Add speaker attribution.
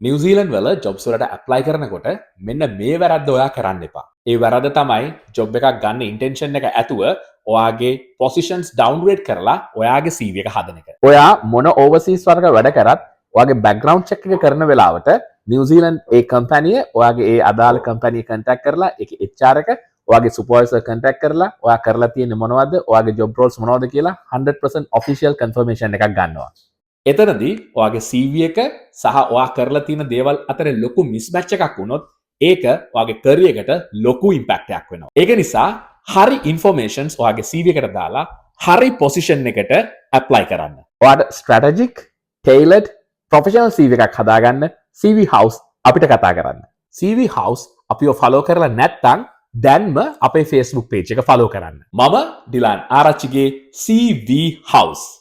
Speaker 1: New Zealand වල Jobs වලට apply කරනකොට මෙන්න මේ වැරද්ද ඔයා කරන්න එපා. ඒ වැරද්ද තමයි ජොබ් එකක් ගන්න ඉන්ටෙන්ෂන් එක ඇතුව ඔයාගේ පොසිෂන්ස් ඩවුන්ග්‍රේඩ් කරලා ඔයාගේ CV එක හදන එක. ඔයා මොන ඕවර්සීස් වර්ග වැඩ කරත් ඔයාගේ බෑග්ග්‍රවුන්ඩ් චෙක් එක කරන වෙලාවට නිව්සීලන්ඩ් ඒ කම්පැනිය ඔයාගේ ඒ අදාළ කම්පැනිය කන්ටැක්ට් කරලා ඒකේ HR එක ඔයාගේ සුපර්වයිසර් කන්ටැක්ට් කරලා ඔයා කරලා තියෙන්නේ මොනවද ඔයාගේ ජොබ් රෝල්ස් මොනවද කියලා 100% ඔෆිෂියල් කන්ෆර්මේෂන් එකක් ගන්නවා. එතනදී ඔයාගේ CV එක සහ ඔයා කරලා තියෙන දේවල් අතර ලොකු මිස්මැච් එකක් වුණොත් ඒක ඔයාගේ කැරියර් එකට ලොකු ඉම්පැක්ට් එකක් වෙනවා. ඒක නිසා හරි ඉන්ෆෝමේෂන්ස් ඔයාගේ CV එකට දාලා හරි පොසිෂන් එකට ඇප්ලයි කරන්න. ඔයාට ස්ට්‍රැටජික්, ටේලර්ඩ්, ප්‍රොෆෙෂනල් CV එකක් හදාගන්න CV House අපිට කතා කරන්න. CV House අපිව ෆලෝ කරලා නැත්නම් දැන්ම අපේ Facebook page එක ෆලෝ කරන්න. මම ඩිලාන් ආරච්චිගේ CV House